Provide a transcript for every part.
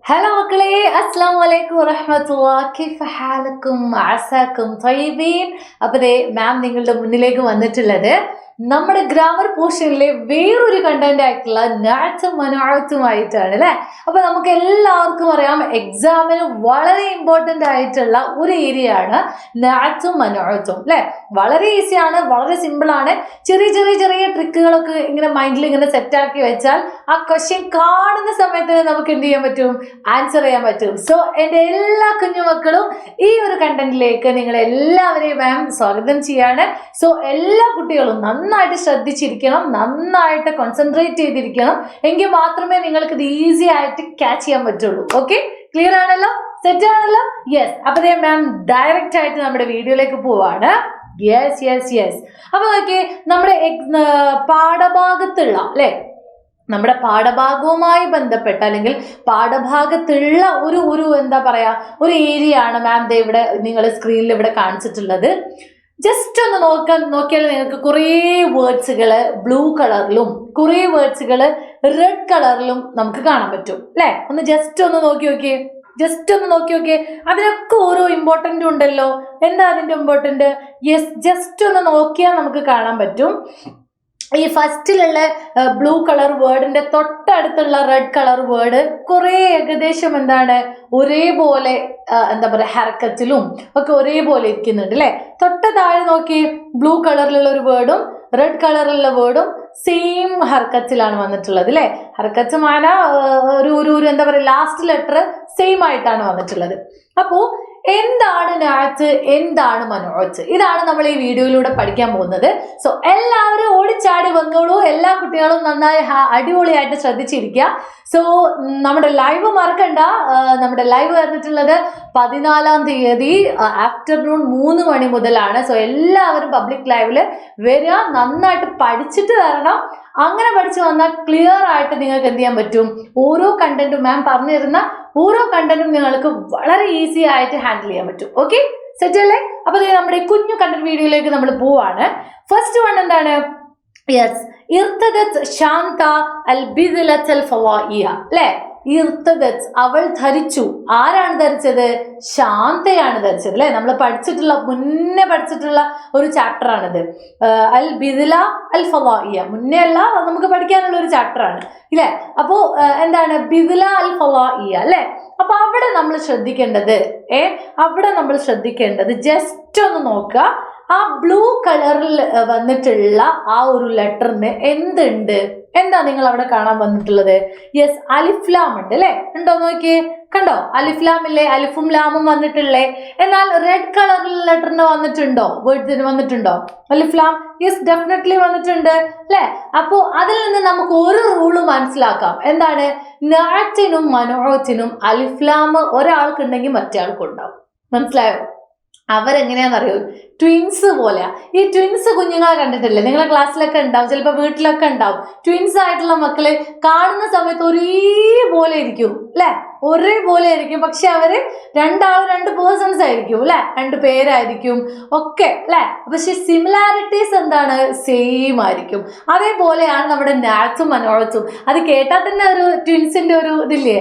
هلا مكلي السلام عليكم ورحمة الله كيف حالكم عساكم طيبين അപ്പോൾ ദേ മാം നിങ്ങളുടെ മുന്നിലേക്ക് വന്നിട്ടുള്ളത് നമ്മുടെ ഗ്രാമർ പോർഷനിലെ വേറൊരു കണ്ടന്റ് ആയിട്ടുള്ള നാച്ചും മനോഹരത്തുമായിട്ടാണ് അല്ലേ. അപ്പൊ നമുക്ക് എല്ലാവർക്കും അറിയാം എക്സാമിന് വളരെ ഇമ്പോർട്ടന്റ് ആയിട്ടുള്ള ഒരു ഏരിയ ആണ് നാച്ചും മനോഹരത്തും അല്ലെ. വളരെ ഈസിയാണ്, വളരെ സിമ്പിൾ ആണ്. ചെറിയ ചെറിയ ചെറിയ ട്രിക്കുകളൊക്കെ ഇങ്ങനെ മൈൻഡിൽ ഇങ്ങനെ സെറ്റ് ആക്കി വെച്ചാൽ ആ ക്വസ്റ്റ്യൻ കാണുന്ന സമയത്ത് നമുക്ക് എന്ത് ചെയ്യാൻ പറ്റും, ആൻസർ ചെയ്യാൻ പറ്റും. സോ എൻ്റെ എല്ലാ കുഞ്ഞുമക്കളും ഈ ഒരു കണ്ടന്റിലേക്ക് നിങ്ങളെ എല്ലാവരെയും മാം സ്വാഗതം ചെയ്യാണ്. സോ എല്ലാ കുട്ടികളും നന്നായിട്ട് ശ്രദ്ധിച്ചിരിക്കണം, നന്നായിട്ട് കോൺസെൻട്രേറ്റ് ചെയ്തിരിക്കണം, എങ്കിൽ മാത്രമേ നിങ്ങൾക്ക് ഇത് ഈസി ആയിട്ട് ക്യാച്ച് ചെയ്യാൻ പറ്റുള്ളൂ. ഓക്കെ, ക്ലിയർ ആണല്ലോ, സെറ്റ് ആണല്ലോ? യെസ്. അപ്പൊ മാം ഡയറക്റ്റ് ആയിട്ട് നമ്മുടെ വീഡിയോയിലേക്ക് പോവാണ്. Yes yes yes. അപ്പൊ നോക്കിയേ, നമ്മുടെ പാഠഭാഗത്തുള്ള അല്ലെ, നമ്മുടെ പാഠഭാഗവുമായി ബന്ധപ്പെട്ട അല്ലെങ്കിൽ പാഠഭാഗത്തുള്ള ഒരു എന്താ പറയാ ഒരു ഏരിയ ആണ് മാം ദേ ഇവിടെ നിങ്ങൾ സ്ക്രീനിൽ ഇവിടെ കാണിച്ചിട്ടുള്ളത്. ജസ്റ്റ് ഒന്ന് നോക്കിയാൽ നിങ്ങൾക്ക് കുറേ വേർഡ്സുകൾ ബ്ലൂ കളറിലും കുറേ വേർഡ്സുകൾ റെഡ് കളറിലും നമുക്ക് കാണാൻ പറ്റും അല്ലെ. ഒന്ന് ജസ്റ്റ് ഒന്ന് നോക്കി നോക്കിയേ, അതിനൊക്കെ ഓരോ ഇമ്പോർട്ടൻ്റ് ഉണ്ടല്ലോ. എന്താ അതിൻ്റെ ഇമ്പോർട്ടൻ്റ്? യെസ്, ജസ്റ്റ് ഒന്ന് നോക്കിയാൽ നമുക്ക് കാണാൻ പറ്റും. ഈ ഫസ്റ്റിലുള്ള ബ്ലൂ കളർ വേർഡിന്റെ തൊട്ടടുത്തുള്ള റെഡ് കളർ വേർഡ് കുറേ ഏകദേശം എന്താണ് ഒരേപോലെ എന്താ പറയുക ഹർക്കത്തിലും ഒക്കെ ഒരേപോലെ ഇരിക്കുന്നുണ്ട് അല്ലെ. തൊട്ട താഴെ നോക്കി, ബ്ലൂ കളറിലുള്ള ഒരു വേർഡും റെഡ് കളറിലുള്ള വേർഡും സെയിം ഹർക്കത്തിലാണ് വന്നിട്ടുള്ളത് അല്ലെ. ഹർക്കത്ത് മാന ഒരു എന്താ പറയുക ലാസ്റ്റ് ലെറ്റർ സെയിം ആയിട്ടാണ് വന്നിട്ടുള്ളത്. അപ്പോ എന്താണ് നാച്ച്, എന്താണ് മനോജ്, ഇതാണ് നമ്മൾ ഈ വീഡിയോയിലൂടെ പഠിക്കാൻ പോകുന്നത്. സോ എല്ലാവരും ഓടിച്ചാടി വന്നോളൂ, എല്ലാ കുട്ടികളും നന്നായി അടിപൊളിയായിട്ട് ശ്രദ്ധിച്ചിരിക്കുക. സോ നമ്മുടെ ലൈവ് മറക്കണ്ട. നമ്മുടെ ലൈവ് വന്നിട്ടുള്ളത് 14-ാം തീയതി ആഫ്റ്റർനൂൺ 3 മണി മുതലാണ്. സോ എല്ലാവരും പബ്ലിക് ലൈവില് വരിക, നന്നായിട്ട് പഠിച്ചിട്ട് വരണം. അങ്ങനെ പഠിച്ചു വന്നാൽ ക്ലിയർ ആയിട്ട് നിങ്ങൾക്ക് എന്ത് ചെയ്യാൻ പറ്റും, ഓരോ കണ്ടന്റും മാം പറഞ്ഞു തരുന്ന ഓരോ കണ്ടന്റും നിങ്ങൾക്ക് വളരെ ഈസി ആയിട്ട് ഹാൻഡിൽ ചെയ്യാൻ പറ്റും. ഓക്കെ, സെറ്റ് അല്ലേ? അപ്പൊ നമ്മുടെ കുഞ്ഞു കണ്ടന്റ് വീഡിയോയിലേക്ക് നമ്മൾ പോവാണ്. ഫസ്റ്റ് വൺ എന്താണ്? യെസ്, ഇർത്തദത് ശാന്ത അൽ ബിദ്ലത്ത് അൽ ഫവാഇയ അല്ലേ. ഇർത്തദത് അവൾ ധരിച്ചു. ആരാണ് ധരിച്ചത്? ശാന്തയാണ് ധരിച്ചത് അല്ലെ. നമ്മൾ മുന്നേ പഠിച്ചിട്ടുള്ള ഒരു ചാപ്റ്റർ ആണിത്. അൽ ബിദ്ല അൽ ഫവാഇയ മുന്നേ അല്ല, നമുക്ക് പഠിക്കാനുള്ള ഒരു ചാപ്റ്റർ ആണ് ഇല്ലേ. അപ്പോ എന്താണ് ബിദ്ല അൽ ഫവാഇയ അല്ലെ. അപ്പൊ അവിടെ നമ്മൾ ശ്രദ്ധിക്കേണ്ടത് ജസ്റ്റ് ഒന്ന് നോക്കുക. ആ ബ്ലൂ കളറിൽ വന്നിട്ടുള്ള ആ ഒരു ലെറ്ററിന് എന്തുണ്ട്? എന്താ നിങ്ങൾ അവിടെ കാണാൻ വന്നിട്ടുള്ളത്? യെസ്, അലിഫ്ലാം ഉണ്ട് അല്ലെ. ഉണ്ടോ നോക്കിയേ, കണ്ടോ? അലിഫ്ലാം ഇല്ലേ, അലിഫും ലാമും വന്നിട്ടില്ലേ. എന്നാൽ റെഡ് കളറിൽ ലെറ്ററിന് വേർഡ്സിന് വന്നിട്ടുണ്ടോ അലിഫ്ലാം? യെസ്, ഡെഫിനറ്റ്ലി വന്നിട്ടുണ്ട് അല്ലെ. അപ്പോ അതിൽ നിന്ന് നമുക്ക് ഒരു റൂള് മനസ്സിലാക്കാം. എന്താണ്? നാറ്റിനും മനോഹത്തിനും അലിഫ്ലാം ഒരാൾക്കുണ്ടെങ്കിൽ മറ്റേ ആൾക്കുണ്ടാവും. മനസ്സിലായോ? അവരെങ്ങനെയാണെന്നറിയോ? ട്വിൻസ് പോലെയാ. ഈ ട്വിൻസ് കുഞ്ഞുങ്ങളെ കണ്ടിട്ടില്ലേ? നിങ്ങളെ ക്ലാസ്സിലൊക്കെ ഉണ്ടാവും, ചിലപ്പോൾ വീട്ടിലൊക്കെ ഉണ്ടാവും. ട്വിൻസ് ആയിട്ടുള്ള മക്കള് കാണുന്ന സമയത്ത് ഒരേപോലെ ഇരിക്കും അല്ലെ, ഒരേപോലെ ആയിരിക്കും. പക്ഷെ അവര് രണ്ട് പേഴ്സൺസ് ആയിരിക്കും അല്ലെ, 2 പേരായിരിക്കും ഒക്കെ അല്ലെ. പക്ഷെ സിമിലാരിറ്റീസ് എന്താണ്? സെയിം ആയിരിക്കും. അതേപോലെയാണ് നമ്മുടെ നാച്ചും മനോജും. അത് കേട്ടാൽ തന്നെ ഒരു ട്വിൻസിന്റെ ഒരു ഇതില്ലേ,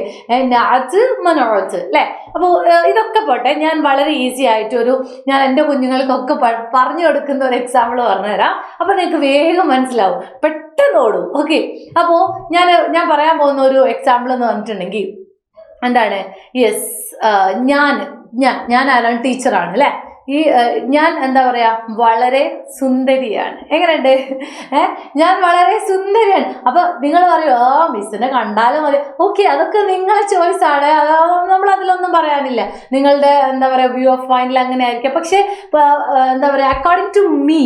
നാച്ച് മനോജ് അല്ലെ. അപ്പോൾ ഇതൊക്കെ പോട്ടെ, ഞാൻ വളരെ ഈസി ആയിട്ട് ഞാൻ എൻ്റെ കുഞ്ഞുങ്ങൾക്കൊക്കെ പറഞ്ഞു കൊടുക്കുന്ന ഒരു എക്സാമ്പിൾ പറഞ്ഞുതരാം. അപ്പൊ നിങ്ങൾക്ക് വേഗം മനസ്സിലാവും, പെട്ടെന്ന് ഓടും. ഓക്കെ, അപ്പോ ഞാൻ പറയാൻ പോകുന്ന ഒരു എക്സാമ്പിൾ എന്ന് പറഞ്ഞിട്ടുണ്ടെങ്കിൽ എന്താണ്? യെസ്, ഞാൻ ആരാണ്? ടീച്ചറാണ് അല്ലെ. ഞാൻ എന്താ പറയാ വളരെ സുന്ദരിയാണ്. എങ്ങനെയുണ്ട്? ഞാൻ വളരെ സുന്ദരിയാണ്. അപ്പൊ നിങ്ങൾ പറയും, മിസ്സിനെ കണ്ടാലും മതി. ഓക്കെ, അതൊക്കെ നിങ്ങളെ ചോയ്സ് ആണ്, നമ്മൾ അതിലൊന്നും പറയാനില്ല. നിങ്ങളുടെ എന്താ പറയാ വ്യൂ ഓഫ് മൈൻഡിൽ അങ്ങനെ ആയിരിക്കാം. പക്ഷെ എന്താ പറയാ അക്കോർഡിംഗ് ടു മീ,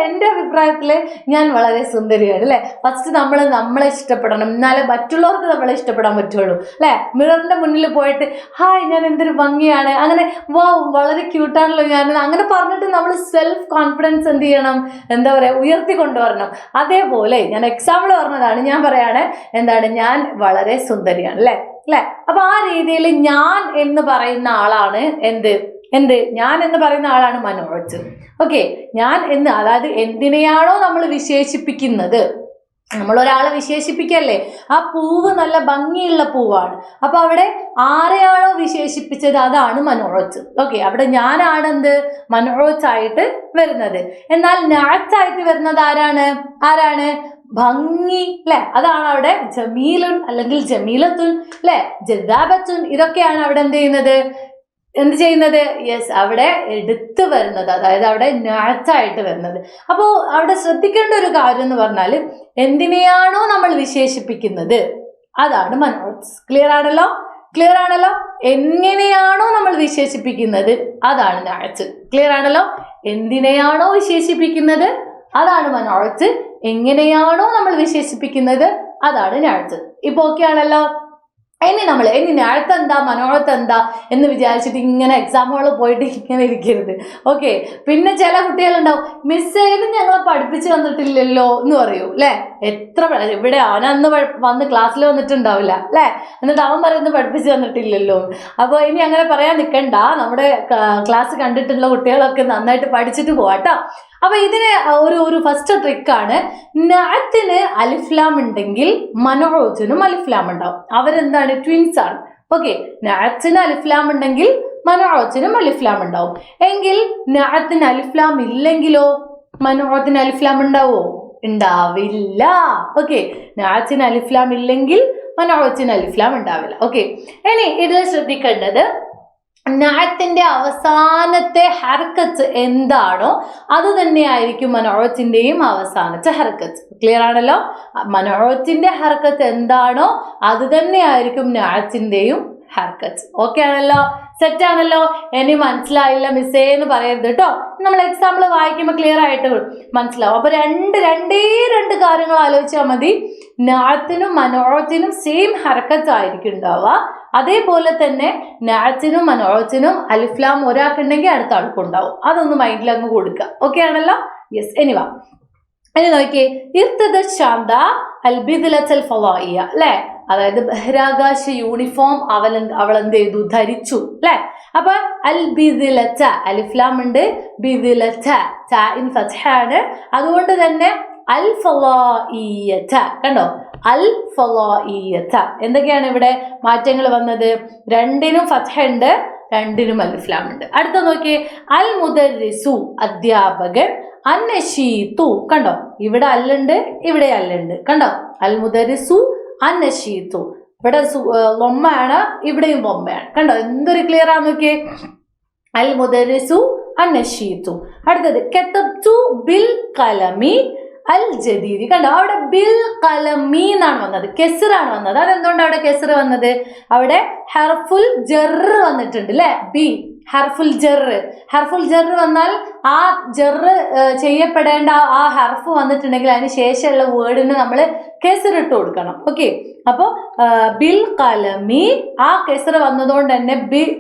എൻ്റെ അഭിപ്രായത്തില് ഞാൻ വളരെ സുന്ദരിയാണ് അല്ലെ. ഫസ്റ്റ് നമ്മളെ ഇഷ്ടപ്പെടണം, എന്നാലേ മറ്റുള്ളവർക്ക് നമ്മളെ ഇഷ്ടപ്പെടാൻ പറ്റുള്ളൂ അല്ലെ. മിററിന്റെ മുന്നിൽ പോയിട്ട് ഹായ് ഞാൻ എന്തൊരു ഭംഗിയാണ്, അങ്ങനെ വളരെ ക്യൂട്ട് ണല്ലോ ഞാൻ അങ്ങനെ പറഞ്ഞിട്ട് നമ്മൾ സെൽഫ് കോൺഫിഡൻസ് എന്ത് ചെയ്യണം, എന്താ പറയാ ഉയർത്തിക്കൊണ്ടുവരണം. അതേപോലെ ഞാൻ എക്സാമ്പിൾ പറഞ്ഞതാണ്, ഞാൻ പറയാണ് എന്താണ്, ഞാൻ വളരെ സുന്ദരിയാണ് അല്ലെ. അപ്പൊ ആ രീതിയിൽ ഞാൻ എന്ന് പറയുന്ന ആളാണ് ഞാൻ എന്ന് പറയുന്ന ആളാണ് മനോജ്. ഓക്കെ, ഞാൻ എന്ന്, അതായത് എന്തിനെയാണോ നമ്മൾ വിശേഷിപ്പിക്കുന്നത് നമ്മൾ ഒരാളെ വിശേഷിപ്പിക്കല്ലേ, ആ പൂവ് നല്ല ഭംഗിയുള്ള പൂവാണ്. അപ്പൊ അവിടെ ആരെയാണോ വിശേഷിപ്പിച്ചത് അതാണ് മനോജ്. ഓക്കെ, അവിടെ ഞാനാണെന്ത് മനോജ് ആയിട്ട് വരുന്നത്. എന്നാൽ നാച്ചായിട്ട് വരുന്നത് ആരാണ് ഭംഗി അല്ലെ, അതാണ് അവിടെ ജമീലുൻ അല്ലെങ്കിൽ ജമീലത്തുൻ അല്ലെ, ജദാബത്തുൻ, ഇതൊക്കെയാണ് അവിടെ എന്ത് ചെയ്യുന്നത് യെസ് അവിടെ എടുത്തു വരുന്നത്, അതായത് അവിടെ നാച്ചായിട്ട് വരുന്നത്. അപ്പോൾ അവിടെ ശ്രദ്ധിക്കേണ്ട ഒരു കാര്യം എന്ന് പറഞ്ഞാൽ എന്തിനെയാണോ നമ്മൾ വിശേഷിപ്പിക്കുന്നത് അതാണ് മനോജ്. ക്ലിയർ ആണല്ലോ. എങ്ങനെയാണോ നമ്മൾ വിശേഷിപ്പിക്കുന്നത് അതാണ് നാച്ച്. ക്ലിയർ ആണല്ലോ. എന്തിനെയാണോ വിശേഷിപ്പിക്കുന്നത് അതാണ് മനോജ്, എങ്ങനെയാണോ നമ്മൾ വിശേഷിപ്പിക്കുന്നത് അതാണ് നാച്ച്. ഇപ്പൊ ഓക്കെ ആണല്ലോ. ഇനി നാഴത്ത് എന്താ മനോഴത്ത് എന്താ എന്ന് വിചാരിച്ചിട്ട് ഇങ്ങനെ എക്സാമുകൾ പോയിട്ട് ഇങ്ങനെ ഇരിക്കരുത്. ഓക്കെ, പിന്നെ ചില കുട്ടികളുണ്ടാവും, മിസ് ഇത് ഞങ്ങളെ പഠിപ്പിച്ച് വന്നിട്ടില്ലല്ലോ എന്ന് പറയൂ അല്ലെ. ഇവിടെ അവനന്ന് വന്ന് ക്ലാസ്സിൽ വന്നിട്ടുണ്ടാവില്ല അല്ലെ, എന്നിട്ട് അവൻ പറയുന്നത് പഠിപ്പിച്ച് വന്നിട്ടില്ലല്ലോ. അപ്പോൾ ഇനി അങ്ങനെ പറയാൻ നിൽക്കണ്ട, നമ്മുടെ ക്ലാസ് കണ്ടിട്ടുള്ള കുട്ടികളൊക്കെ നന്നായിട്ട് പഠിച്ചിട്ട് പോവാട്ടോ. അപ്പൊ ഇതിന് ഒരു ഫസ്റ്റ് ട്രിക്കാണ്, നാത്തിന് അലിഫ്ലാം ഉണ്ടെങ്കിൽ മനോജനും അലിഫ്ലാം ഉണ്ടാവും. അവരെന്താണ് ട്വിൻസ് ആണ്. ഓക്കെ, നാത്തിന് അലിഫ്ലാം ഉണ്ടെങ്കിൽ മനോജനും അലിഫ്ലാം ഉണ്ടാവും. എങ്കിൽ നാത്തിന് അലിഫ്ലാം ഇല്ലെങ്കിലോ മനോജത്തിന് അലിഫ്ലാം ഉണ്ടാവോ? ഉണ്ടാവില്ല. ഓക്കെ, നാത്തിന് അലിഫ്ലാം ഇല്ലെങ്കിൽ മനോജത്തിന് അലിഫ്ലാം ഉണ്ടാവില്ല. ഓക്കെ, ഇനി ഇതിൽ ശ്രദ്ധിക്കേണ്ടത് നാത്തിന്റെ അവസാനത്തെ ഹർക്കത്ത് എന്താണോ അത് തന്നെയായിരിക്കും മനോജത്തിന്റെയും അവസാനത്തെ ഹർക്കത്ത്. ക്ലിയർ ആണല്ലോ. മനോജത്തിന്റെ ഹർക്കത്ത് എന്താണോ അത് തന്നെയായിരിക്കും നാത്തിന്റെയും ഹർക്കത്ത്. ഓക്കെ ആണല്ലോ, സെറ്റ് ആണല്ലോ. ഇനി മനസ്സിലായില്ല മിസ്സേ എന്ന് പറയരുത് കേട്ടോ. നമ്മൾ എക്സാമ്പിൾ വായിക്കുമ്പോൾ ക്ലിയർ ആയിട്ട് മനസ്സിലാവും. അപ്പൊ രണ്ട് കാര്യങ്ങൾ ആലോചിച്ചാൽ മതി. നാത്തിനും മനോജത്തിനും സെയിം ഹർക്കത്ത് ആയിരിക്കും ഉണ്ടാവുക. അതേപോലെ തന്നെ നാത്തിനും മനോജത്തിനും അലിഫ്ലാം ഒരാൾക്കുണ്ടെങ്കിൽ അടുത്ത ആൾക്കും ഉണ്ടാവും. അതൊന്ന് മൈൻഡിൽ അങ്ങ് കൊടുക്കുക. ഓക്കെ ആണല്ലോ. യെസ്, ഇനി നോക്കിയേ, ഇർത്തദ ശാന്ത അൽബിദ്ലത്തൽ ഫളായിയ അല്ലെ, അതായത് ബഹിരാകാശ യൂണിഫോം അവൾ എന്ത് ചെയ്തു ധരിച്ചു അല്ലെ. അപ്പൊ അൽബിദ്ലത്ത അലിഫ്ലാം ഉണ്ട്, ബിദ്ലത്ത ഇൻ ഫത്ഹാണ്, അതുകൊണ്ട് തന്നെ അൽ ഫളായിയത കണ്ടോ, അൽ ഫളായിയത. എന്തൊക്കെയാണ് ഇവിടെ മാറ്റങ്ങൾ വന്നത്? രണ്ടിനും ഫത്ഹ ഉണ്ട്, രണ്ടിനും അലിഫ്ലാം ഉണ്ട്. അടുത്ത നോക്കിയേ, അൽ മുദർരിസു അധ്യാപകൻ, അന്നശീതു കണ്ടോ, ഇവിടെ അല്ലുണ്ട് ഇവിടെ അല്ലുണ്ട് കണ്ടോ, അൽ മുദർരിസു അന്നശീതു. ഇവിടെ ലൊമ്മയാണ്, ഇവിടെയും ലൊമ്മയാണ് കണ്ടോ. എന്തൊരു ക്ലിയർ ആണ് നോക്കിയേ, അൽ മുദർരിസു അന്നശീതു. അടുത്തത് കതബ്തു ബിൽ കലമി അൽ ജദീദി കണ്ടോ, അവിടെ ബിൽ കലമി എന്നാണ് വന്നത്, കെസ്റാണ് വന്നത്. അതെന്തുകൊണ്ട് അവിടെ കെസ്റ് വന്നത്? അവിടെ ഹർഫുൽ ജറ് വന്നിട്ടുണ്ട് അല്ലെ, ബി ഹർഫുൽ ജറ് വന്നാൽ ആ ജറ് ചെയ്യപ്പെടേണ്ട ആ ഹർഫ് വന്നിട്ടുണ്ടെങ്കിൽ അതിന് ശേഷമുള്ള വേർഡിന് നമ്മൾ കെസ്റിട്ട് കൊടുക്കണം. ഓക്കെ, അപ്പൊ ബിൽ കലമി ആ കെസ്റ് വന്നതുകൊണ്ട് തന്നെ ബിൽ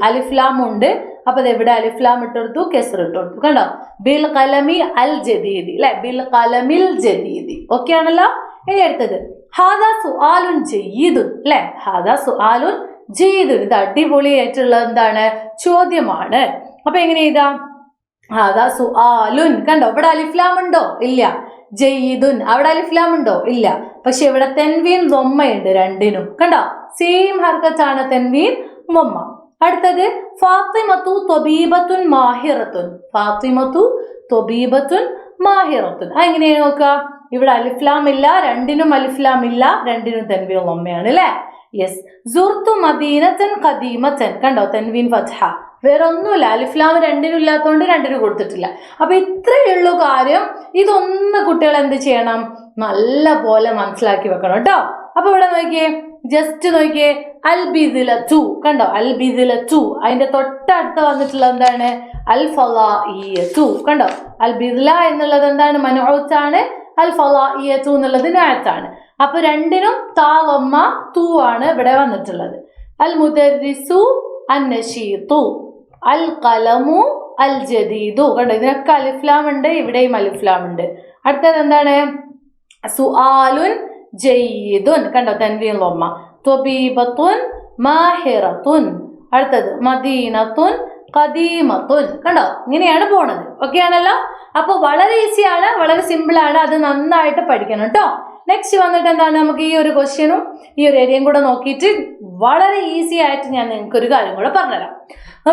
അലിഫ്ലാം ഉണ്ട്. അപ്പൊ എവിടെ അലിഫ്ലാം ഇട്ടെടുത്തു, കെസ്റ് ഇട്ടെടുത്തു കണ്ടോ. ബിൽ കലമി അൽ ജദീദി അല്ലെ, ബിൽ കലമിൽ ജദീദി. ഓക്കെ ആണല്ലോ. ഇനി അടുത്തത് ഹാദാ സുആലുൻ ജയ്യിദുൻ അല്ലെ, ഹാദാ സുആലുൻ ജയ്യിദുൻ. ഇത് അടിപൊളിയായിട്ടുള്ള എന്താണ് ചോദ്യമാണ്. അപ്പൊ എങ്ങനെ എഴുതാം? ഹാദാ സുആലുൻ കണ്ടോ, ഇവിടെ അലിഫ്ലാം ഉണ്ടോ? ഇല്ല. ജയ്യിദുൻ അവിടെ അലിഫ്ലാം ഉണ്ടോ? ഇല്ല. പക്ഷെ ഇവിടെ തെൻവീൻ ദൊമ്മയുണ്ട് രണ്ടിനും കണ്ടോ, സെയിം ഹർക്കത്താണ് തെൻവീൻ ദൊമ്മ. അടുത്തത് ഫാത്തിമത്തു ത്വബീബത്തുൻ മാഹിറത്തുൻ, ഫാത്തിമത്തു ത്വബീബത്തുൻ മാഹിറത്തുൻ. എങ്ങനെയാണ് നോക്കുക? ഇവിടെ അലിഫ്ലാം ഇല്ല, രണ്ടിനും അലിഫ്ലാം ഇല്ല, രണ്ടിനും തെൻവീൻ ദൊമ്മയാണ് അല്ലെ. യെസ്. സുർതു മദീനത്തൻ ഖദീമത്തൻ കണ്ടോ, തെൻവീൻ ഫത്ഹ. വേറെ ഒന്നുമില്ല, അലിഫ്ലാം രണ്ടിനും ഇല്ലാത്തതുകൊണ്ട് രണ്ടിനും കൊടുത്തിട്ടില്ല. അപ്പൊ ഇത്രയുള്ളൂ കാര്യം. ഇതൊന്ന് കുട്ടികൾ എന്ത് ചെയ്യണം, നല്ല പോലെ മനസ്സിലാക്കി വെക്കണം കേട്ടോ. അപ്പൊ ഇവിടെ നോക്കിയേ, ജസ്റ്റ് നോക്കിയേ, അൽ ബിദ്ലതു കണ്ടോ, അൽ ബിദ്ലതു. അതിന്റെ തൊട്ടടുത്ത് വന്നിട്ടുള്ള എന്താണ്? അൽ ഫളായിയതു കണ്ടോ. അൽ ബിദ്ല എന്നുള്ളത് എന്താണ്? മനോജാണ്. അൽ ഫളായിയതു എന്നുള്ളത് നാത്താണ്. അപ്പൊ രണ്ടിനും താ ലൊമ്മ തു ആണ് ഇവിടെ വന്നിട്ടുള്ളത്. അൽ മുദർരിസു അന്നശീതു, അൽ ഖലമു അൽ ജദീദു കണ്ടോ, ഇതിനൊക്കെ അലിഫ്ലാം ഉണ്ട്, ഇവിടെയും അലിഫ്ലാം ഉണ്ട്. അടുത്തത് എന്താണ്? സുആലുൻ ജയ്യിദുൻ കണ്ടോ, തൻവീൻ ലൊമ്മ. ത്വബീബത്തുൻ മാഹിറത്തുൻ. അടുത്തത് മദീനത്തുൻ ഖദീമത്തുൻ കണ്ടോ, ഇങ്ങനെയാണ് പോണത്. ഓക്കെ ആണല്ലോ. അപ്പൊ വളരെ ഈസിയാണ്, വളരെ സിമ്പിൾ ആണ്. അത് നന്നായിട്ട് പഠിക്കണം കേട്ടോ. നെക്സ്റ്റ് വന്നിട്ട് എന്താണ്, നമുക്ക് ഈ ഒരു ക്വസ്റ്റ്യനും ഈ ഒരു ഏരിയയും കൂടെ നോക്കിയിട്ട് വളരെ ഈസി ആയിട്ട് ഞാൻ നിങ്ങൾക്ക് ഒരു കാര്യം കൂടെ പറഞ്ഞുതരാം.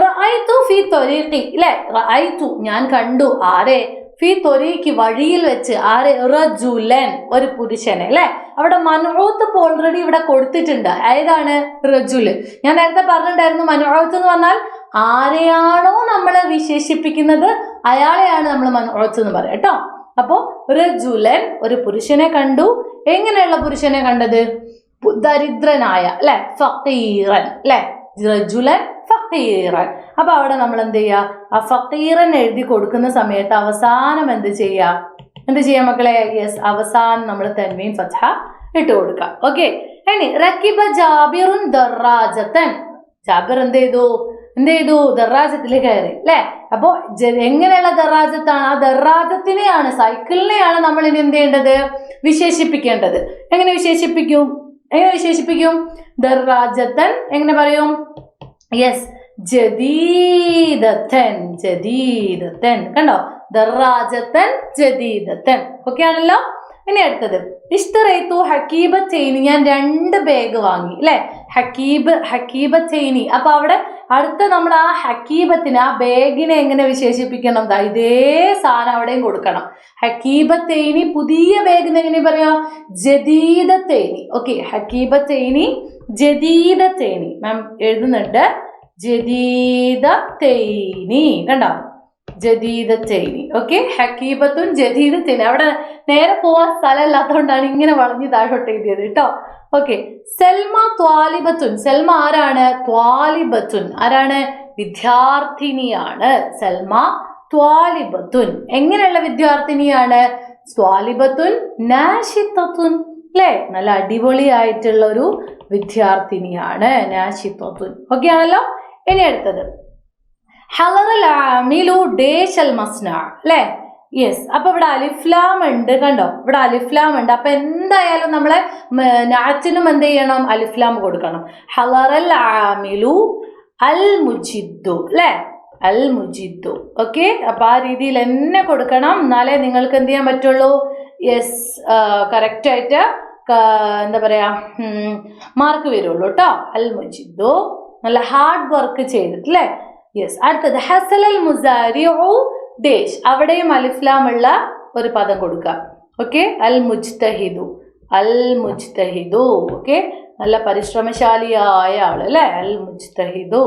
റഅയ്തു ഫീ ത്വരീഖി, അല്ലെ, റഅയ്തു ഞാൻ കണ്ടു, ആരെ, ഫീ ത്വരീഖി വഴിയിൽ വെച്ച്, ആരെ, റജുലൻ ഒരു പുരുഷനെ, അല്ലെ. അവിടെ മൻഊത്ത് ഇപ്പോൾ ഓൾറെഡി ഇവിടെ കൊടുത്തിട്ടുണ്ട്, ഏതാണ്, റജുല്. ഞാൻ നേരത്തെ പറഞ്ഞിട്ടുണ്ടായിരുന്നു മൻഊത്ത് എന്ന് പറഞ്ഞാൽ ആരെയാണോ നമ്മൾ വിശേഷിപ്പിക്കുന്നത് അയാളെയാണ് നമ്മൾ മൻഊത്ത് എന്ന് പറയാം കേട്ടോ. അപ്പോ റജുലൻ ഒരു പുരുഷനെ കണ്ടു. എങ്ങനെയുള്ള പുരുഷനെ കണ്ടത്, ദരിദ്രനായ, അല്ലെ, ഫഖീറൻ, അല്ലെ, റജുലൻ ഫഖീറൻ. അപ്പൊ അവിടെ നമ്മൾ എന്ത് ചെയ്യുക, ആ ഫഖീറൻ എഴുതി കൊടുക്കുന്ന സമയത്ത് അവസാനം എന്ത് ചെയ്യാ മക്കളെ, യെസ്, അവസാനം നമ്മൾ തൻവീൻ ഫത്ഹ ഇട്ട് കൊടുക്കാം. ഓക്കെ, ഇനി റക്കിബ ജാബിറുൻ ദറാജത്തൻ, ജാബിർ എന്ത് ചെയ്തു ദറാജത്തിൽ കയറി, അല്ലെ. അപ്പോ എങ്ങനെയുള്ള ദറാജത്താണ്, ആ ദറാജത്തിനെയാണ്, സൈക്കിളിനെയാണ് നമ്മൾ ഇനി എന്ത് ചെയ്യേണ്ടത്, വിശേഷിപ്പിക്കേണ്ടത്. എങ്ങനെ വിശേഷിപ്പിക്കും, ദറാജത്തൻ എങ്ങനെ പറയും, യെസ്, ജദീദത്തൻ, കണ്ടോ, ദറാജത്തൻ ജദീദത്തൻ. ഓക്കെ ആണല്ലോ. ഇനി അടുത്തത് ഇഷ്തറൈതു ഹക്കീബത്തൈനി, ഞാൻ 2 ബാഗ് വാങ്ങി, അല്ലെ, ഹക്കീബത്തൈനി. അപ്പൊ അവിടെ അടുത്ത നമ്മൾ ആ ഹക്കീബത്തിന്, ആ ബാഗിനെ എങ്ങനെ വിശേഷിപ്പിക്കണം, ഇതേ സാധനം അവിടെയും കൊടുക്കണം. ഹക്കീബത്തൈനി, പുതിയ ബാഗിന് എങ്ങനെ പറയാം, ജദീദത്തൈനി. ഓക്കെ, ഹക്കീബത്തൈനി ജദീദത്തൈനി, മാം എഴുതുന്നുണ്ട്, ജദീദത്തൈനി, കണ്ടോ, ജദീദത്തൈനി. ഓക്കെ, ഹക്കീബത്തുൻ ജദീദത്തൈനി. അവിടെ നേരെ പോവാൻ സ്ഥലമില്ലാത്തതുകൊണ്ടാണ് ഇങ്ങനെ വളഞ്ഞ് താഴോട്ട് എഴുതിയത് കേട്ടോ. ഓക്കെ, സൽമ ത്വാലിബത്തുൻ, സൽമ ആരാണ്, ത്വാലിബത്തുൻ ആരാണ്, വിദ്യാർത്ഥിനിയാണ്. സൽമ ത്വാലിബത്തുൻ എങ്ങനെയുള്ള വിദ്യാർത്ഥിനിയാണ്, ത്വാലിബത്തുൻ നാശിത്തത്തുൻ, അല്ലേ, നല്ല അടിപൊളിയായിട്ടുള്ള ഒരു വിദ്യാർത്ഥിനിയാണ്, നാശിത്തത്തുൻ. ഓക്കെ ആണല്ലോ. ഇനി അടുത്തത് ഹലറൽ ആമിലു ഡേശൽ മസ്ന, അല്ലേ, യെസ്. അപ്പൊ ഇവിടെ അലിഫ്ലാം ഉണ്ട്, കണ്ടോ, ഇവിടെ അലിഫ്ലാം ഉണ്ട്. അപ്പൊ എന്തായാലും നമ്മളെ നാറ്റിനും എന്ത് ചെയ്യണം, അലിഫ്ലാം കൊടുക്കണം. ഹലറൽ ആമിലു അൽ മുജിദ്ദു, അല്ലെ, അൽ മുജിദ്ദു. ഓക്കെ, അപ്പൊ ആ രീതിയിൽ തന്നെ കൊടുക്കണം, എന്നാലേ നിങ്ങൾക്ക് എന്ത് ചെയ്യാൻ പറ്റുള്ളൂ, യെസ്, കറക്റ്റ് ആയിട്ട് എന്താ പറയാ മാർക്ക് വരുള്ളൂ കേട്ടോ. അൽ മുജിദ്ദു, നല്ല ഹാർഡ് വർക്ക് ചെയ്തിട്ടില്ലേ. യെസ്. അടുത്തത് ഹസലൽ മുസാരിഉ ഡേഷ്, അവിടെയും അലിഫ്ലാം ഉള്ള ഒരു പദം കൊടുക്കുക. ഓക്കെ, അൽ മുജ്തഹിദു, അൽ മുജ്തഹിദു. ഓക്കെ, നല്ല പരിശ്രമശാലിയായ ആള്, അല്ലെ, അൽ മുജ്തഹിദു.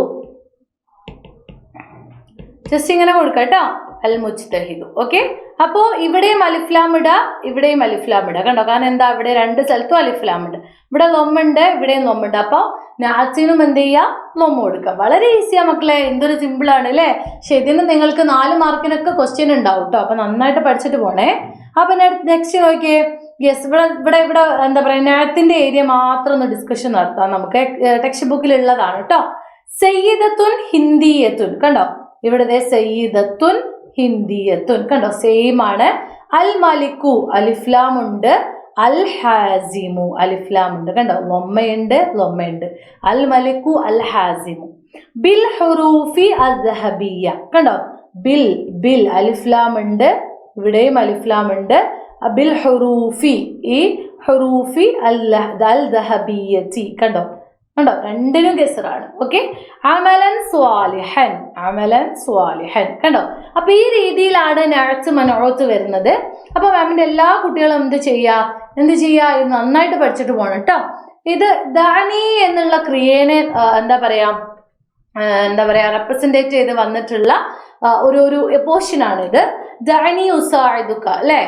ജസ്റ്റ് ഇങ്ങനെ കൊടുക്കുക കേട്ടോ, അൽ മുജ്തഹിദു. ഓക്കെ, അപ്പോ ഇവിടെയും അലിഫ്ലാം ഇടുക, ഇവിടെയും അലിഫ്ലാം ഇടുക, കണ്ടോ, കാരണം എന്താ, ഇവിടെ 2 സ്ഥലത്തും അലിഫ്ലാം ഉണ്ട്, ഇവിടെ ലൊമ്മുണ്ട്, ഇവിടെയും ലൊമ്മുണ്ട്. അപ്പൊ നാച്ചിനും എന്ത് ചെയ്യുക, ലൊമ്മ കൊടുക്കുക. വളരെ ഈസിയാ മക്കളെ, എന്തൊരു സിമ്പിൾ ആണ് അല്ലേ. പക്ഷെ ഇതിന് നിങ്ങൾക്ക് 4 മാർക്കിനൊക്കെ ക്വസ്റ്റ്യൻ ഉണ്ടാവും കേട്ടോ. അപ്പൊ നന്നായിട്ട് പഠിച്ചിട്ട് പോണേ. അപ്പൊ നെക്സ്റ്റ് നോക്കിയേ, യെസ്, ഇവിടെ എന്താ പറയാ, നാത്തിന്റെ ഏരിയ മാത്രം ഒന്ന് ഡിസ്കഷൻ നടത്താം നമുക്ക്. ടെക്സ്റ്റ് ബുക്കിൽ ഉള്ളതാണ് കേട്ടോ. സയ്യിദത്തുൻ ഹിന്ദിയത്തുൻ, കണ്ടോ, ഇവിടെ സയ്യിദത്തുൻ ഹിന്ദിയത്തുൻ, കണ്ടോ, സെയിം ആണ്. അൽ മലിക്കു അലിഫ്ലാം ഉണ്ട്, അൽ ഹാസിമു അലിഫ്ലാം ഉണ്ട്, കണ്ടോ, ലൊമ്മയുണ്ട്. അൽ മലിക്കു അൽ ഹാസിമു. ബിൽ ഹുറൂഫി അസ്ഹബിയ, കണ്ടോ, ബിൽ അലിഫ്ലാം ഉണ്ട്, ഇവിടെയും അലിഫ്ലാം ഉണ്ട്. ബിൽ ഹുറൂഫി, ഈ ഹുറൂഫി അൽ ദഹബിയത്തി, കണ്ടോ, രണ്ടിനും കെസറാണ്. ഓക്കെ, അമലൻ സ്വാലിഹൻ, കണ്ടോ. അപ്പൊ ഈ രീതിയിലാണ് നഅത്ത് മനഊത്ത് വരുന്നത്. അപ്പൊ മാമിന്റെ എല്ലാ കുട്ടികളും എന്ത് ചെയ്യാ, ഇത് നന്നായിട്ട് പഠിച്ചിട്ട് പോകണം കേട്ടോ. ഇത് ദാനി എന്നുള്ള ക്രിയേനെ എന്താ പറയാ റെപ്രസെന്റേറ്റ് ചെയ്ത് വന്നിട്ടുള്ള ഒരു പോർഷൻ ആണ് ഇത്. ദഅനി ഉസാഇദുക, അല്ലെ,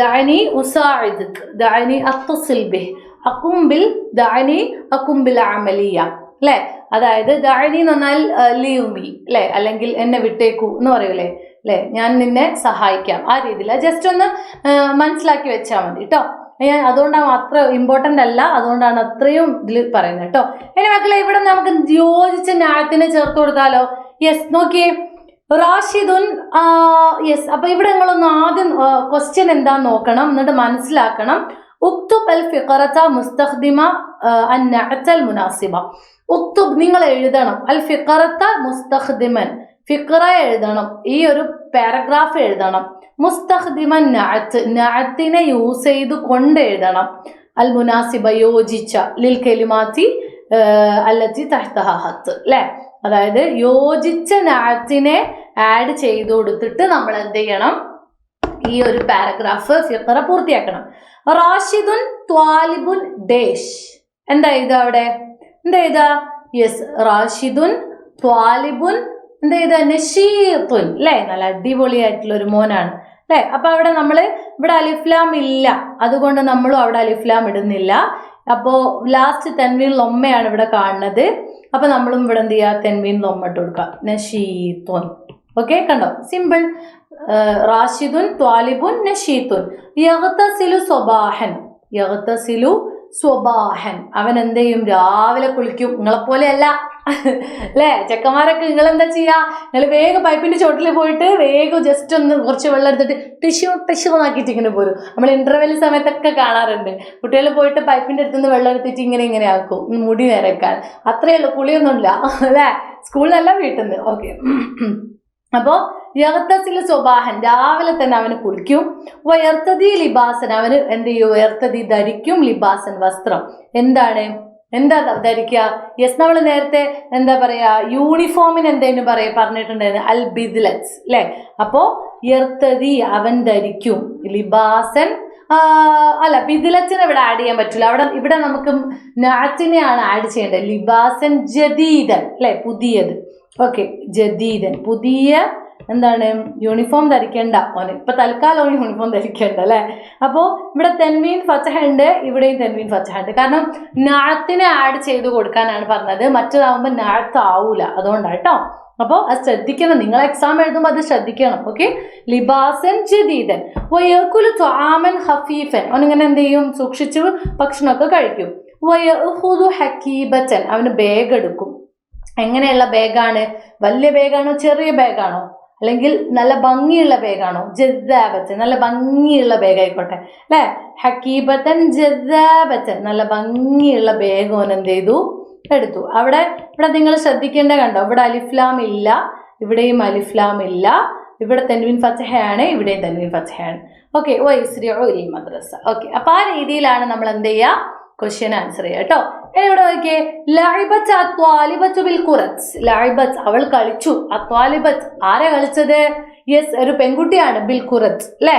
ദഅനി ഉസാഇദുക, ദഅനി അത്തസിൽ ബിഹി, അക്കുംബിൽ ദഅനി അക്കുംബിൽ അമലിയ, അല്ലെ. അതായത് ദഅനി എന്ന് പറഞ്ഞാൽ ലീവ് മീ, അല്ലെ, അല്ലെങ്കിൽ എന്നെ വിട്ടേക്കൂ എന്ന് പറയൂലേ, അല്ലെ, ഞാൻ നിന്നെ സഹായിക്കാം, ആ രീതിയിൽ ജസ്റ്റ് ഒന്ന് മനസ്സിലാക്കി വെച്ചാൽ മതി കേട്ടോ. ഞാൻ അതുകൊണ്ടാണ് അത്ര ഇമ്പോർട്ടൻ്റ് അല്ല, അതുകൊണ്ടാണ് അത്രയും ഇതിൽ പറയുന്നത് കേട്ടോ. ഇനി മക്കളെ, ഇവിടെ നമുക്ക് യോജിച്ച ന്യായത്തിനെ ചേർത്ത് കൊടുത്താലോ. യെസ്, നോക്കിയേ, റാഷിദുൻ. യെസ്, അപ്പൊ ഇവിടെ നിങ്ങളൊന്ന് ആദ്യം ക്വസ്റ്റ്യൻ എന്താന്ന് നോക്കണം, എന്നിട്ട് മനസ്സിലാക്കണം. ഉക്തുബ് അൽ ഫിഖറത മുസ്തഖ്ദിമ അൻ നഅത അൽ മുനാസിബ. ഉക്തുബ്, നിങ്ങൾ എഴുതണം, അൽ ഫിഖറത മുസ്തഖ്ദിമൻ, ഫിഖ്റ എഴുതണം, ഈ ഒരു പാരഗ്രാഫ് എഴുതണം. മുസ്തഖ്ദിമൻ നഅത്ത്, നഅത്തിനെ യൂസ് ചെയ്ത് കൊണ്ട് എഴുതണം. അൽ മുനാസിബ യോജിച്ച, ലിൽ കലിമാത്തി അല്ലത്തി തഹ്തഹ ഹത്ത്, അല്ലെ? അതായത് യോജിച്ച നഅത്തിനെ ആഡ് ചെയ്ത് കൊടുത്തിട്ട് നമ്മൾ എന്ത് ചെയ്യണം, ഈ ഒരു പാരഗ്രാഫ് ഫിഖ്റ പൂർത്തിയാക്കണം. റാഷിദുൻ ത്വാലിബുൻ ഡേഷ്, എന്താ ഇത് അവിടെ? എന്താ ഇതാ? യെസ്, റാഷിദുൻ ത്വാലിബുൻ എന്താ ഇത്? നശീത്തുൻ, അല്ലെ? നല്ല അടിപൊളിയായിട്ടുള്ള ഒരു മോനാണ്, അല്ലെ? അപ്പൊ അവിടെ നമ്മള് ഇവിടെ അലിഫ്ലാം ഇല്ല, അതുകൊണ്ട് നമ്മളും അവിടെ അലിഫ്ലാം ഇടുന്നില്ല. അപ്പോ ലാസ്റ്റ് തെൻവീൻ ലൊമ്മയാണ് ഇവിടെ കാണുന്നത്. അപ്പൊ നമ്മളും ഇവിടെ എന്ത് ചെയ്യുക? തെൻവീൻ ലൊമ്മ ഇട്ട് കൊടുക്കുക, നശീത്തുൻ. ഓക്കെ, കണ്ടോ? സിമ്പിൾ. റാഷിദുൻ ത്വാലിബുൻ നശീത്തുൻ. യഗ്തസിലു സ്വബാഹൻ, യഗ്തസിലു സ്വബാഹൻ, അവൻ എന്ത് ചെയ്യും? രാവിലെ കുളിക്കും. നിങ്ങളെപ്പോലെയല്ല, അല്ലേ? ചെക്കന്മാരൊക്കെ നിങ്ങൾ എന്താ ചെയ്യാ? നിങ്ങൾ വേഗം പൈപ്പിന്റെ ചോട്ടിൽ പോയിട്ട് വേഗം ജസ്റ്റ് ഒന്ന് കുറച്ച് വെള്ളം എടുത്തിട്ട് ടിഷ്യൂ ആക്കിയിട്ട് ഇങ്ങനെ പോരും. നമ്മൾ ഇന്റർവെൽ സമയത്തൊക്കെ കാണാറുണ്ട്, കുട്ടികൾ പോയിട്ട് പൈപ്പിന്റെ അടുത്തുനിന്ന് വെള്ളം എടുത്തിട്ട് ഇങ്ങനെ ആക്കും മുടി നേരക്കാൻ. അത്രയേ ഉള്ളൂ, കുളിയൊന്നുമില്ല, അല്ലേ? സ്കൂളിലല്ല, വീട്ടിൽ നിന്ന്. ഓക്കെ. അപ്പോ യഗ്തസിലു സ്വബാഹൻ, രാവിലെ തന്നെ അവന് കുളിക്കും. വയർത്തതി ലിബാസൻ, അവന് എന്ത് ചെയ്യും? ഉയർത്തതി ധരിക്കും, ലിബാസൻ വസ്ത്രം. എന്താ ധരിക്കുക? യെസ്, നമ്മൾ നേരത്തെ എന്താ പറയാ, യൂണിഫോമിന് എന്തേലും പറഞ്ഞിട്ടുണ്ടായിരുന്നു, അൽ ബിദ്ലറ്റ്സ്, അല്ലെ? അപ്പോ യർത്തതി, അവൻ ധരിക്കും. ലിബാസൻ അല്ല, ബിദ്ലറ്റിനെ ഇവിടെ ആഡ് ചെയ്യാൻ പറ്റില്ല. ഇവിടെ നമുക്ക് നാത്തിനെയാണ് ആഡ് ചെയ്യേണ്ടത്. ലിബാസൻ ജദീദൻ, അല്ലെ? പുതിയത്. ഓക്കെ, ജദീദൻ, പുതിയ എന്താണ്? യൂണിഫോം ധരിക്കേണ്ട ഓന്. ഇപ്പൊ തൽക്കാലം യൂണിഫോം ധരിക്കേണ്ട, അല്ലെ? അപ്പോ ഇവിടെ തെൻവീൻ ഫത്ഹ ഉണ്ട്, ഇവിടെയും തെൻവീൻ ഫത്ഹ ഉണ്ട്. കാരണം നാത്തിനെ ആഡ് ചെയ്ത് കൊടുക്കാനാണ് പറഞ്ഞത്, മറ്റേതാവുമ്പോൾ നാത്ത് ആവൂല, അതുകൊണ്ടാണ് കേട്ടോ. അപ്പോൾ അത് ശ്രദ്ധിക്കണം, നിങ്ങൾ എക്സാം എഴുതുമ്പോൾ അത് ശ്രദ്ധിക്കണം. ഓക്കെ. ലിബാസൻ ജദീദൻ വയകുലു ത്വാമൻ ഹഫീഫൻ, അവനിങ്ങനെ എന്ത് ചെയ്യും? സൂക്ഷിച്ച് ഭക്ഷണമൊക്കെ കഴിക്കും. വയഖുദു ഹക്കീബത്തൻ, അവന് ബാഗ് എടുക്കും. എങ്ങനെയുള്ള ബാഗാണ്? വലിയ ബാഗാണോ ചെറിയ ബാഗാണോ? അല്ലെങ്കിൽ നല്ല ഭംഗിയുള്ള ബാഗാണോ? ജദ്ദാബത്തൻ, നല്ല ഭംഗിയുള്ള ബാഗ് ആയിക്കോട്ടെ, അല്ലെ? ഹക്കീബത്തൻ ജദ്ദാബത്തൻ, നല്ല ഭംഗിയുള്ള ബാഗ് ഓൻ എന്ത് ചെയ്തു? എടുത്തു. ഇവിടെ നിങ്ങൾ ശ്രദ്ധിക്കേണ്ട, കണ്ടോ? ഇവിടെ അലിഫ്ലാം ഇല്ല, ഇവിടെയും അലിഫ്ലാം ഇല്ല. ഇവിടെ തൻവീൻ ഫത്ഹയാണ്, ഇവിടെയും തൻവീൻ ഫത്ഹയാണ്. ഓക്കെ. വയസ്രിഉ ഇൽ മദ്രസ. ഓക്കെ, അപ്പൊ ആ രീതിയിലാണ് നമ്മൾ എന്ത് ചെയ്യുക? ക്വസ്റ്റ്യൻ ആൻസർ ചെയ്യുക കേട്ടോ. ഇവിടെ നോക്കിയേ, ലഅബത്ത് അത്വാലിബത്തു ബിൽ ഖുറത്ത്. ലഅബത്ത്, അവൾ കളിച്ചു. അത്വാലിബത്ത്, ആരാ കളിച്ചത്? യെസ്, ഒരു പെൺകുട്ടിയാണ്. ബിൽ ഖുറത്ത്, അല്ലെ?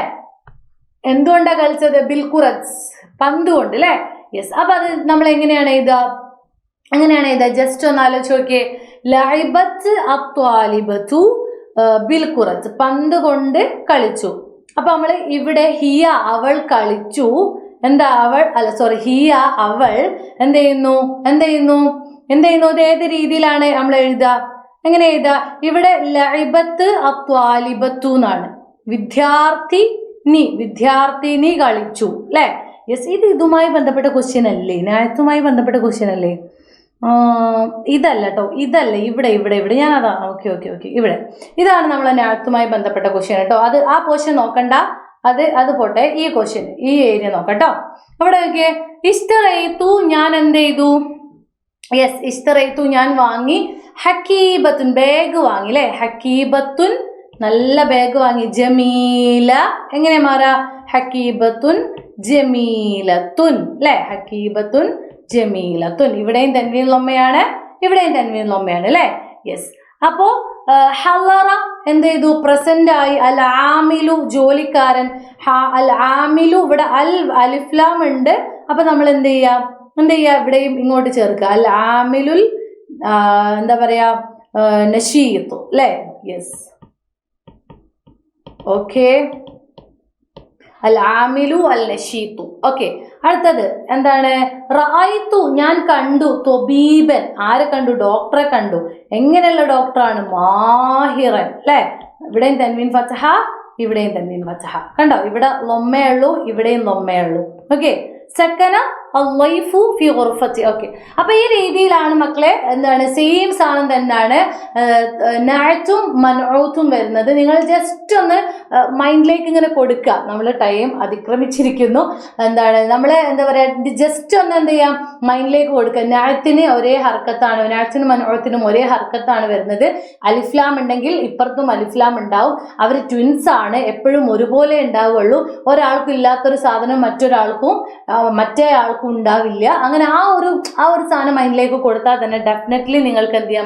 എന്തുകൊണ്ടാ കളിച്ചത്? ബിൽ ഖുറത്ത്, പന്ത് കൊണ്ട്, അല്ലെ? യെസ്. അപ്പൊ അത് നമ്മൾ എങ്ങനെയാണ് എഴുതുക? ജസ്റ്റ് ഒന്ന് ആലോചിച്ച് നോക്കിയേ. ലഅബത്ത് അത്വാലിബത്തു ബിൽ ഖുറത്ത്, പന്ത് കൊണ്ട് കളിച്ചു. അപ്പൊ നമ്മൾ ഇവിടെ ഹിയ, അവൾ കളിച്ചു. ഹിയ, അവൾ എന്ത് ചെയ്യുന്നു? ഇത് ഏത് രീതിയിലാണ് നമ്മൾ എഴുതുക? എങ്ങനെ എഴുതുക? ഇവിടെ ലഅബത്ത് അത്വാലിബത്തു എന്നാണ്. വിദ്യാർത്ഥിനി കളിച്ചു, അല്ലെ? യെസ്, ഇതുമായി ബന്ധപ്പെട്ട ക്വസ്റ്റ്യൻ അല്ലേ? നായത്തുമായി ബന്ധപ്പെട്ട ക്വസ്റ്റ്യൻ അല്ലേ? ഇതല്ല കേട്ടോ, ഇതല്ല. ഇവിടെ ഞാൻ അതാ. ഓക്കെ, ഇവിടെ ഇതാണ് നമ്മളെ നായത്തുമായി ബന്ധപ്പെട്ട ക്വസ്റ്റ്യൻ കേട്ടോ. ആ ക്വസ്റ്റ്യൻ നോക്കണ്ട, അത് പോട്ടെ. ഈ ക്വസ്റ്റ്യൻ, ഈ ഏരിയ നോക്കട്ടോ. അവിടെ നോക്കിയേ, ഇഷ്തറൈതു, ഞാൻ എന്ത് ചെയ്തു? യെസ്, ഇഷ്തറൈതു, ഞാൻ വാങ്ങി. ഹക്കീബത്തുൻ, ബാഗ് വാങ്ങി, അല്ലെ? ഹക്കീബത്തുൻ, നല്ല ബാഗ് വാങ്ങി. ജമീല, എങ്ങനെ മാറാ? ഹക്കീബത്തുൻ ജമീലത്തുൻ, അല്ലെ? ഹക്കീബത്തുൻ ജമീലത്തുൻ. ഇവിടെയും തൻവീൻ ലൊമ്മയാണ്, ഇവിടെയും തൻവീൻ ലൊമ്മയാണ്, അല്ലെ? യെസ്. അപ്പോ ഹലറ എന്ത് ചെയ്തു? പ്രസന്റ് ആയി. അൽ ആമിലു, ജോലിക്കാരൻ. അൽ ആമിലു, ഇവിടെ അലിഫ്ലാം ഉണ്ട്. അപ്പൊ നമ്മൾ എന്ത് ചെയ്യാ? ഇവിടെയും ഇങ്ങോട്ട് ചേർക്കുക. അൽ ആമിലുൽ എന്താ പറയാ? നശീത്തു, അല്ലെ? യെസ്. ഓക്കെ, അൽ ആമിലു അൽ നശീത്തു. ഓക്കെ. അടുത്തത് എന്താണ്? റഅയ്തു, ഞാൻ കണ്ടു. തൊബീബൻ, ആരെ കണ്ടു? ഡോക്ടറെ കണ്ടു. എങ്ങനെയുള്ള ഡോക്ടറാണ്? മാഹിറൻ, അല്ലെ? ഇവിടെയും തൻവീൻ ഫത്ഹ, ഇവിടെയും തൻവീൻ ഫത്ഹ. കണ്ടോ? ഇവിടെ ലൊമ്മയുള്ളൂ, ഇവിടെയും ലൊമ്മയുള്ളൂ. ഓക്കെ. സക്കന അല്ലൈഫു ഫി ഗുർഫത്തി. ഓക്കെ, അപ്പൊ ഈ രീതിയിലാണ് മക്കളെ എന്താണ് സെയിം സാധനം തന്നെയാണ് നഅത്തും മൻഊത്തും വരുന്നത്. നിങ്ങൾ ജസ്റ്റ് ഒന്ന് മൈൻഡിലേക്ക് ഇങ്ങനെ കൊടുക്കുക. നമ്മൾ ടൈം അതിക്രമിച്ചിരിക്കുന്നു. എന്താണ് നമ്മൾ എന്താ പറയുക, ജസ്റ്റ് ഒന്ന് എന്ത് ചെയ്യാം, മൈൻഡിലേക്ക് കൊടുക്കുക. നഅത്തിന് ഒരേ ഹർക്കത്താണ്, നഅത്തിനും മൻഊത്തിനും ഒരേ ഹർക്കത്താണ് വരുന്നത്. അലിഫ്ലാം ഉണ്ടെങ്കിൽ ഇപ്പുറത്തും അലിഫ്ലാം ഉണ്ടാവും. അവർ ട്വിൻസ് ആണ്, എപ്പോഴും ഒരുപോലെ ഉണ്ടാവുകയുള്ളൂ. ഒരാൾക്കും ഇല്ലാത്തൊരു സാധനം മറ്റൊരാൾക്കും മറ്റേ ആൾക്കും ഉണ്ടാവില്ല. അങ്ങനെ ആ ഒരു സാധനം മൈൻഡിലേക്ക് കൊടുത്താൽ തന്നെ ഡെഫിനറ്റ്ലി നിങ്ങൾക്ക് എന്ത് ചെയ്യാൻ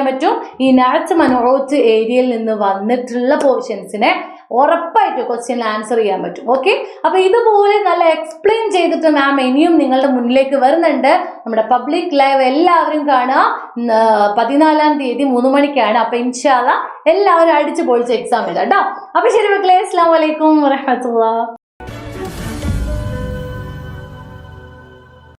പറ്റും, ഈ നഅത്ത് മൻഊത്ത് ഏരിയയിൽ നിന്ന് വന്നിട്ടുള്ള പോർഷൻസിനെ ഉറപ്പായിട്ട് ക്വസ്റ്റ്യൻ ആൻസർ ചെയ്യാൻ പറ്റും. ഓക്കെ, അപ്പൊ ഇതുപോലെ നല്ല എക്സ്പ്ലെയിൻ ചെയ്തിട്ട് മാം ഇനിയും നിങ്ങളുടെ മുന്നിലേക്ക് വരുന്നുണ്ട്. നമ്മുടെ പബ്ലിക് ലൈവ് എല്ലാവരും കാണുക. 14-ാം തീയതി 3 മണിക്കാണ്. അപ്പൊ ഇൻഷാ അല്ലാഹ് എല്ലാവരും അടിച്ചു പൊളിച്ച് എക്സാം എഴുതാം കേട്ടോ. അപ്പൊ ശരി മക്കളെ, അസ്സലാമു അലൈക്കും വറഹ്മത്തുള്ളാഹി.